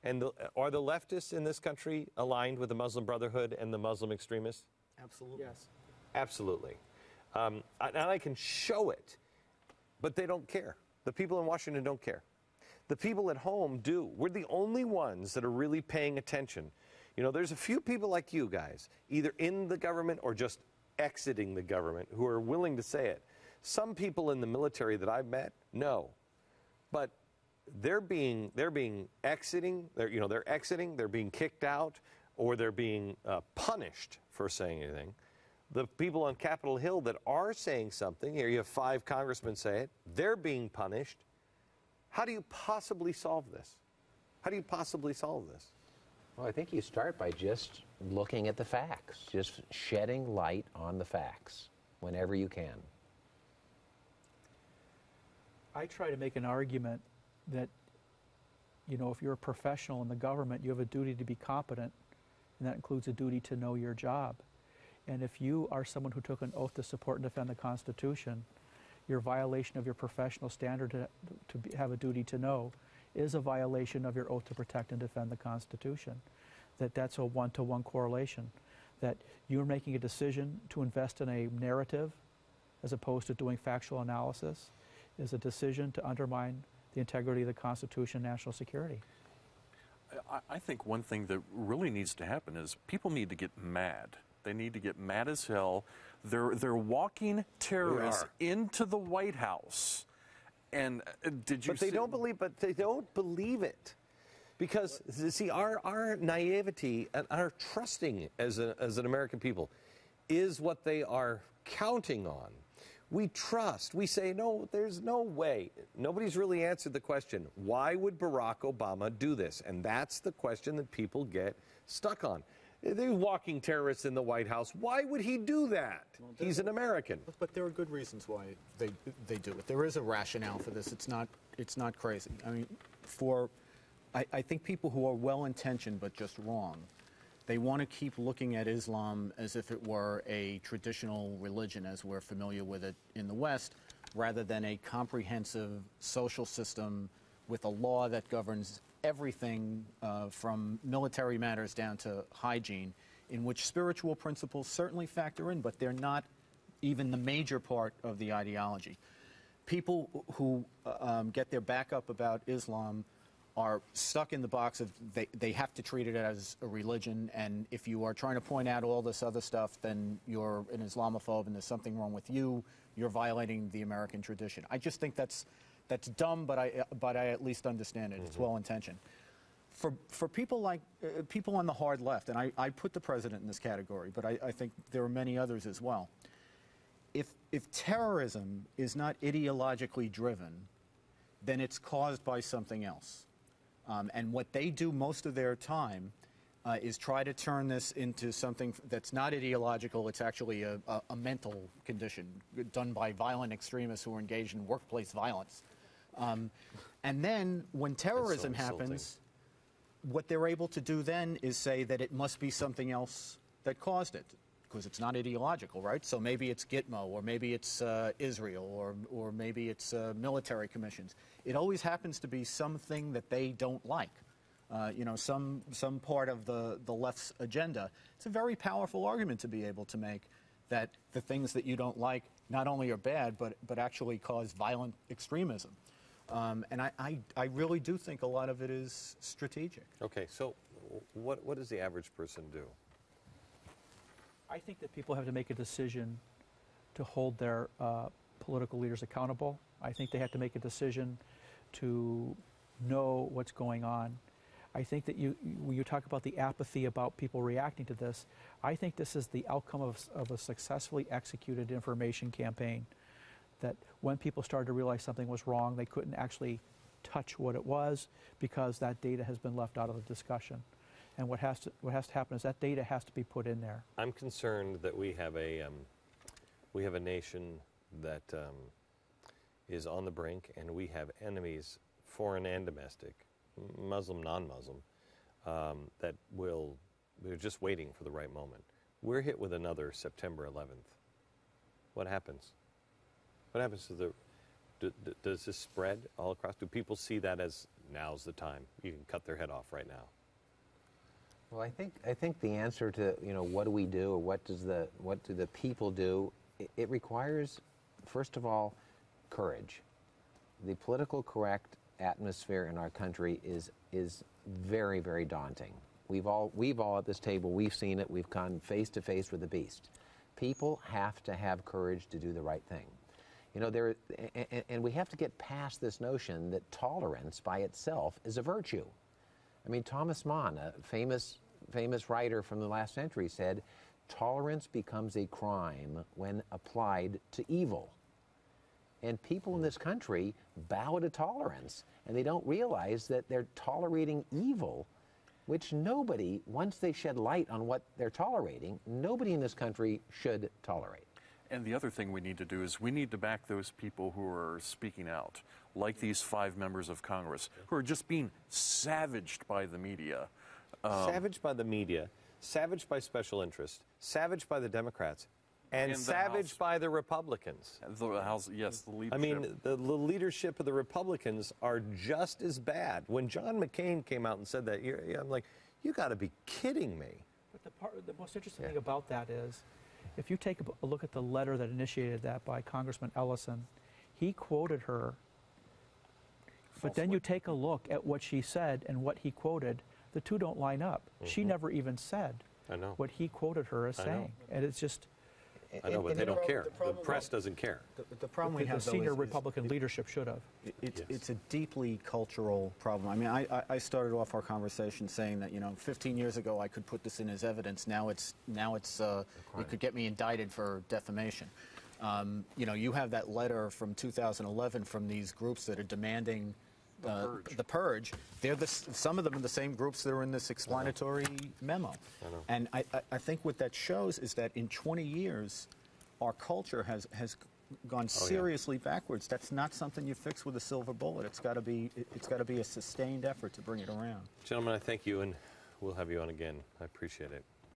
And are the leftists in this country aligned with the Muslim Brotherhood and the Muslim extremists? Absolutely. Yes. Absolutely. And I can show it, but they don't care. The people in Washington don't care. The people at home do. We're the only ones that are really paying attention. You know, there's a few people like you guys, either in the government or just exiting the government, who are willing to say it. Some people in the military that I've met, no. But they're exiting, they're exiting, they're being kicked out, or they're being punished for saying anything. The people on Capitol Hill that are saying something, here you have 5 congressmen say it, they're being punished. How do you possibly solve this? How do you possibly solve this? Well, I think you start by just looking at the facts, just shedding light on the facts whenever you can. I try to make an argument that, you know, if you're a professional in the government, you have a duty to be competent, and that includes a duty to know your job. And if you are someone who took an oath to support and defend the Constitution, your violation of your professional standard to have a duty to know is a violation of your oath to protect and defend the Constitution. That's a one-to-one correlation. That you're making a decision to invest in a narrative as opposed to doing factual analysis is a decision to undermine the integrity of the Constitution and national security. I think one thing that really needs to happen is people need to get mad. They need to get mad as hell. They're walking terrorists into the White House. And did you? But they don't believe it, because see, our naivety and our trusting as an American people is what they are counting on. We trust. We say, no, there's no way. Nobody's really answered the question, why would Barack Obama do this? And that's the question that people get stuck on. They're walking terrorists in the White House. Why would he do that? Well, he's an American. But there are good reasons why they do it. There is a rationale for this. It's not crazy. I mean, I think people who are well-intentioned but just wrong, they want to keep looking at Islam as if it were a traditional religion as we're familiar with it in the West, rather than a comprehensive social system with a law that governs everything from military matters down to hygiene, in which spiritual principles certainly factor in, but they're not even the major part of the ideology. People who get their back up about Islam are stuck in the box of they have to treat it as a religion, and if you are trying to point out all this other stuff, then you're an Islamophobe and there's something wrong with you. You're violating the American tradition. I just think that's dumb, but I at least understand it. Mm-hmm. It's well-intentioned. For people like people on the hard left, and I put the president in this category, but I think there are many others as well. If terrorism is not ideologically driven, then it's caused by something else. And what they do most of their time is try to turn this into something that's not ideological. It's actually a mental condition done by violent extremists who are engaged in workplace violence. And then when terrorism happens, what they're able to do then is say that it must be something else that caused it, because it's not ideological, right? So maybe it's Gitmo, or maybe it's Israel, or maybe it's military commissions. It always happens to be something that they don't like, you know, some part of the left's agenda. It's a very powerful argument to be able to make, that the things that you don't like not only are bad, but actually cause violent extremism. And I really do think a lot of it is strategic. Okay, so what does the average person do? I think that people have to make a decision to hold their political leaders accountable. I think they have to make a decision to know what's going on. I think that when you talk about the apathy about people reacting to this, I think this is the outcome of a successfully executed information campaign. That when people started to realize something was wrong, they couldn't actually touch what it was because that data has been left out of the discussion. And what has to happen is that data has to be put in there. I'm concerned that we have a nation that is on the brink, and we have enemies, foreign and domestic, Muslim, non-Muslim, that they're just waiting for the right moment. We're hit with another September 11th. What happens? What happens to does this spread all across? Do people see that as now's the time. You can cut their head off right now. Well, I think the answer to, what do we do, or what do the people do, it requires, first of all, courage. The political correct atmosphere in our country is very, very daunting. We've all at this table, we've seen it. We've gone face to face with the beast. People have to have courage to do the right thing. And we have to get past this notion that tolerance by itself is a virtue. I mean, Thomas Mann, a famous writer from the last century, said, tolerance becomes a crime when applied to evil. And people in this country bow to tolerance, and they don't realize that they're tolerating evil, which nobody, once they shed light on what they're tolerating, nobody in this country should tolerate. And the other thing we need to do is we need to back those people who are speaking out, like these 5 members of Congress, who are just being savaged by the media. Savaged by the media, savaged by special interests, savaged by the Democrats, and savaged by the Republicans. The House, yes, the leadership. I mean, the leadership of the Republicans are just as bad. When John McCain came out and said that, I'm like, you got to be kidding me. But the most interesting thing about that is, if you take a look at the letter that initiated that by Congressman Ellison, he quoted her, but then you take a look at what she said and what he quoted, the two don't line up. She never even said what he quoted her as saying. And it's just... I know, but they don't care. The press doesn't care. The problem we have, the senior Republican leadership should have. It's a deeply cultural problem. I mean, I started off our conversation saying that 15 years ago I could put this in as evidence. Now it could get me indicted for defamation. You have that letter from 2011 from these groups that are demanding the purge. They're some of them are the same groups that are in this explanatory memo. And I think what that shows is that in 20 years, our culture has gone seriously backwards. That's not something you fix with a silver bullet. It's got to be a sustained effort to bring it around. Gentlemen, I thank you, and we'll have you on again. I appreciate it.